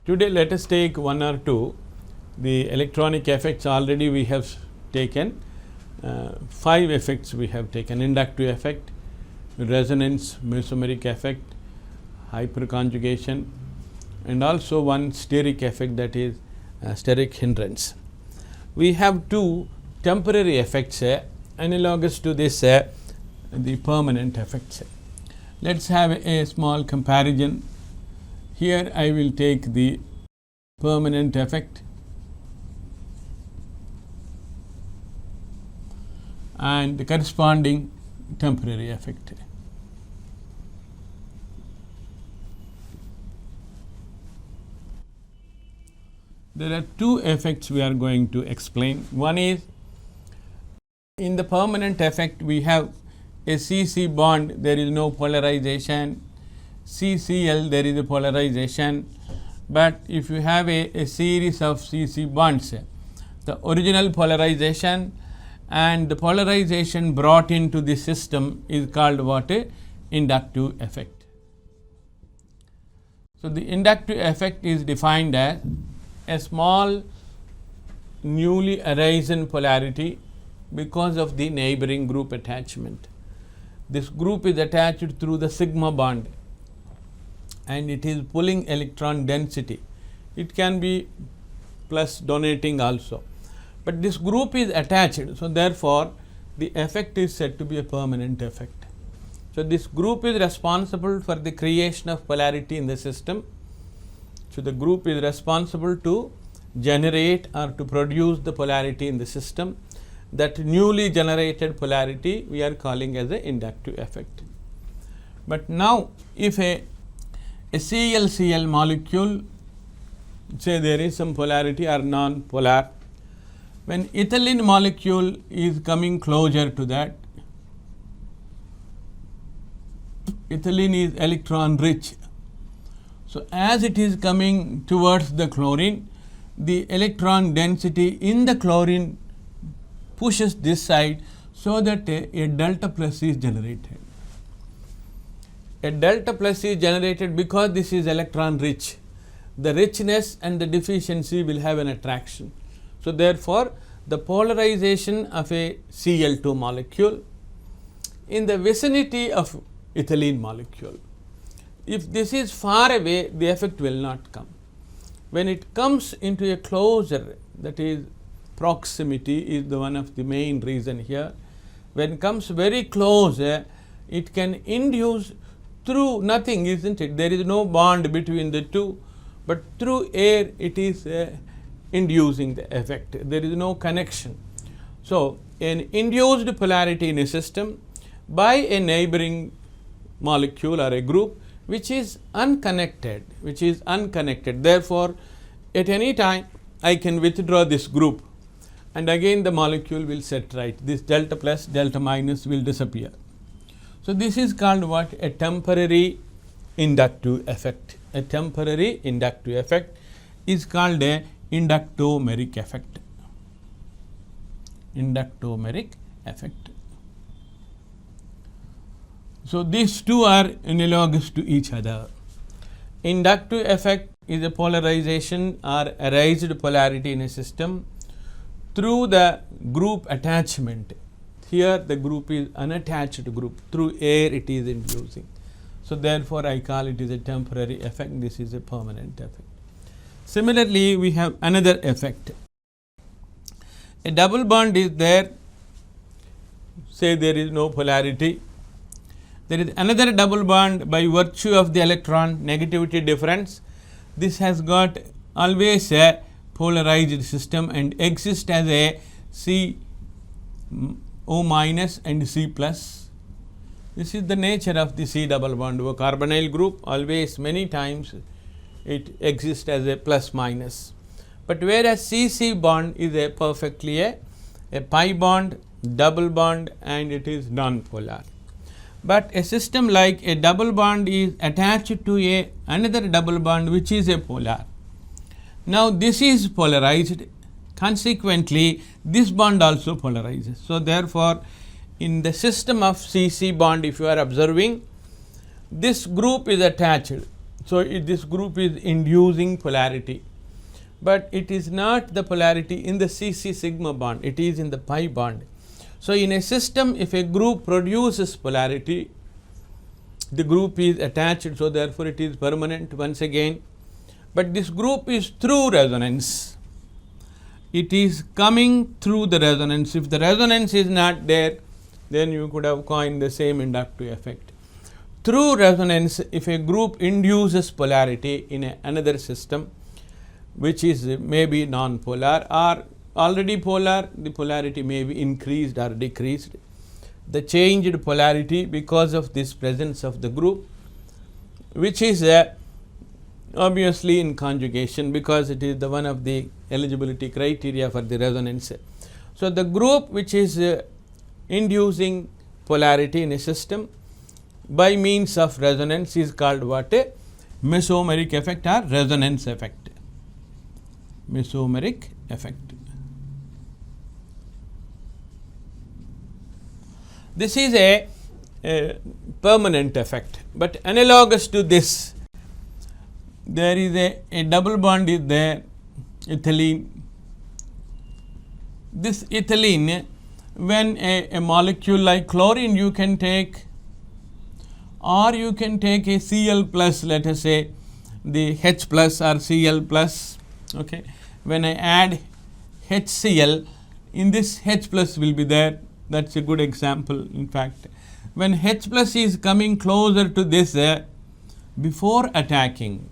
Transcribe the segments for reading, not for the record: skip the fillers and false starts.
Today let us take one or two. The electronic effects already we have taken. 5 effects we have taken: inductive effect, resonance mesomeric effect, hyperconjugation, and also one steric effect, that is steric hindrance. We have 2 temporary effects analogous to this the permanent effects. Let us have a small comparison. Here I will take the permanent effect and the corresponding temporary effect. There are 2 effects we are going to explain. One is, in the permanent effect we have a CC bond, there is no polarization. CCl, there is a polarization. But if you have a series of CC bonds, the original polarization and the polarization brought into the system is called what? Inductive effect. So the inductive effect is defined as a small newly arisen polarity because of the neighboring group attachment. This group is attached through the sigma bond and it is pulling electron density. It can be plus donating also, but this group is attached. So therefore the effect is said to be a permanent effect. So this group is responsible for the creation of polarity in the system. So the group is responsible to generate or to produce the polarity in the system. That newly generated polarity we are calling as an inductive effect. But now if a ClCl molecule, say there is some polarity or non-polar, when ethylene molecule is coming closer to that, ethylene is electron rich. So as it is coming towards the chlorine, the electron density in the chlorine pushes this side, so that a delta plus is generated. A delta plus is generated because this is electron rich. The richness and the deficiency will have an attraction. So therefore the polarization of a Cl2 molecule in the vicinity of ethylene molecule, if this is far away, the effect will not come. When it comes into a closer, that is proximity is the one of the main reason here. When it comes very close, it can induce through nothing, isn't it? There is no bond between the two, but through air it is inducing the effect. There is no connection. So an induced polarity in a system by a neighboring molecule or a group which is unconnected, therefore at any time I can withdraw this group and again the molecule will set right. This delta plus, delta minus will disappear. So this is called what? A temporary inductive effect. A temporary inductive effect is called a inductomeric effect. Inductomeric effect. So these two are analogous to each other. Inductive effect is a polarization or a raised polarity in a system through the group attachment. Here the group is unattached group, through air it is inducing. So therefore I call it is a temporary effect, this is a permanent effect. Similarly we have another effect. A double bond is there, say there is no polarity. There is another double bond by virtue of the electron negativity difference. This has got always a polarized system and exists as a CO minus and C plus. This is the nature of the C double bond. A carbonyl group always many times it exists as a plus minus. But whereas CC bond is a perfectly a pi bond, double bond, and it is non-polar. But a system like a double bond is attached to another double bond which is a polar. Now this is polarized, consequently this bond also polarizes. So therefore in the system of CC bond, if you are observing, this group is attached. So, this group is inducing polarity, but it is not the polarity in the CC sigma bond, it is in the pi bond. So, in a system, if a group produces polarity, the group is attached, so therefore it is permanent once again, but this group is through resonance. It is coming through the resonance. If the resonance is not there, then you could have coined the same inductive effect. Through resonance, if a group induces polarity in another system, which is maybe non-polar or already polar, the polarity may be increased or decreased. The changed polarity because of this presence of the group, which is obviously in conjugation, because it is the one of the eligibility criteria for the resonance. So, the group which is inducing polarity in a system by means of resonance is called what? A mesomeric effect or resonance effect. Mesomeric effect. This is a permanent effect, but analogous to this, there is a double bond is there, ethylene. This ethylene, when a molecule like chlorine you can take, or you can take a Cl plus, let us say the H plus or Cl plus, okay. When I add HCl, in this H plus will be there. That is a good example. In fact, when H plus is coming closer to this, before attacking,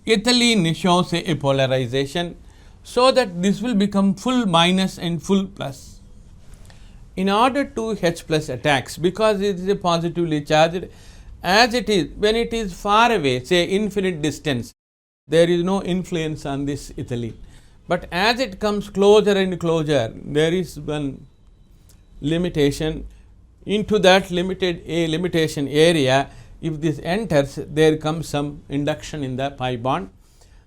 ethylene shows a polarization, so that this will become full minus and full plus. In order to H plus attacks, because it is a positively charged, as it is, when it is far away, say infinite distance, there is no influence on this ethylene. But as it comes closer and closer, there is one limitation. Into that limitation area, if this enters, there comes some induction in the pi bond.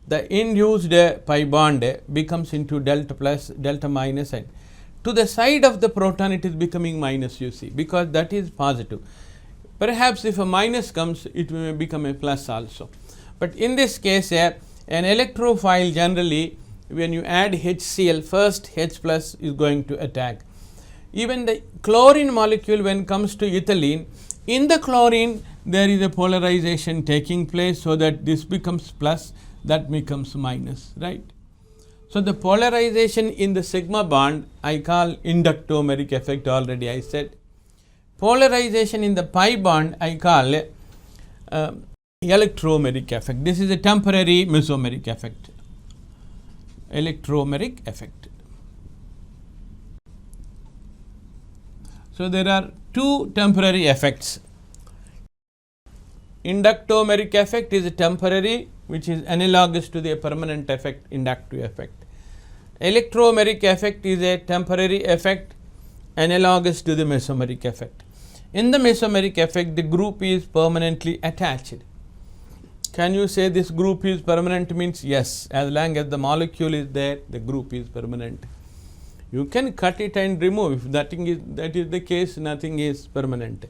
The induced pi bond becomes into delta plus, delta minus, and to the side of the proton it is becoming minus, you see, because that is positive. Perhaps if a minus comes, it may become a plus also. But in this case, an electrophile generally, when you add HCl, first H plus is going to attack. Even the chlorine molecule, when comes to ethylene, in the chlorine there is a polarization taking place, so that this becomes plus, that becomes minus, right. So, the polarization in the sigma bond I call inductomeric effect, already I said. Polarization in the pi bond I call electromeric effect. This is a temporary mesomeric effect. Electromeric effect. So, there are two temporary effects. Inductomeric effect is a temporary, which is analogous to the permanent effect, inductive effect. Electromeric effect is a temporary effect analogous to the mesomeric effect. In the mesomeric effect, the group is permanently attached. Can you say this group is permanent? Means yes, as long as the molecule is there, the group is permanent. You can cut it and remove. If that is the case, nothing is permanent.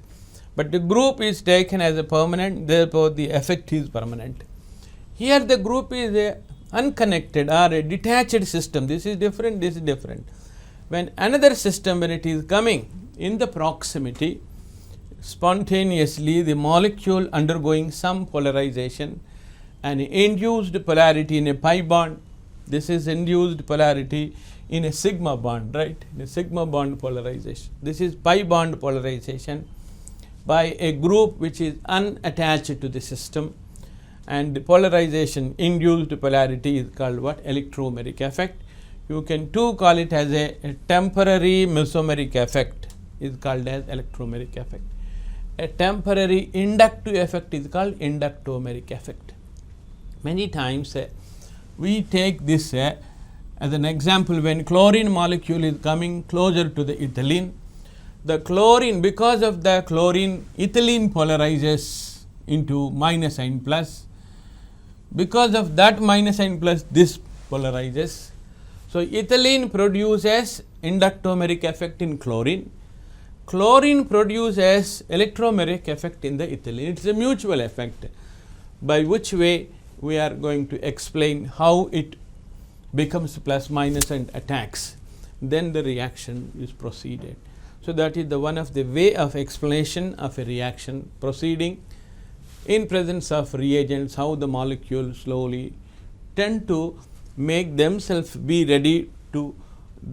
But the group is taken as a permanent, therefore the effect is permanent. Here the group is a unconnected or a detached system. This is different, this is different. When another system, when it is coming in the proximity, spontaneously the molecule undergoing some polarization and induced polarity in a pi bond, this is induced polarity in a sigma bond, right, in a sigma bond polarization. This is pi bond polarization by a group which is unattached to the system, and the polarization induced polarity is called what? Electromeric effect. You can too call it as a temporary mesomeric effect, is called as electromeric effect. A temporary inductive effect is called inductomeric effect. Many times we take this as an example. When chlorine molecule is coming closer to the ethylene, the chlorine, because of the chlorine, ethylene polarizes into minus and plus. Because of that minus and plus, this polarizes. So, ethylene produces inductomeric effect in chlorine. chlorine produces electromeric effect in the ethylene. It is a mutual effect, by which way we are going to explain how it becomes plus minus and attacks. Then the reaction is proceeded. So, that is the one of the way of explanation of a reaction proceeding in presence of reagents, how the molecules slowly tend to make themselves be ready to,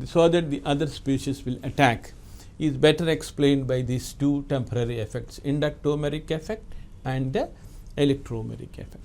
so that the other species will attack, is better explained by these two temporary effects, inductomeric effect and the electromeric effect.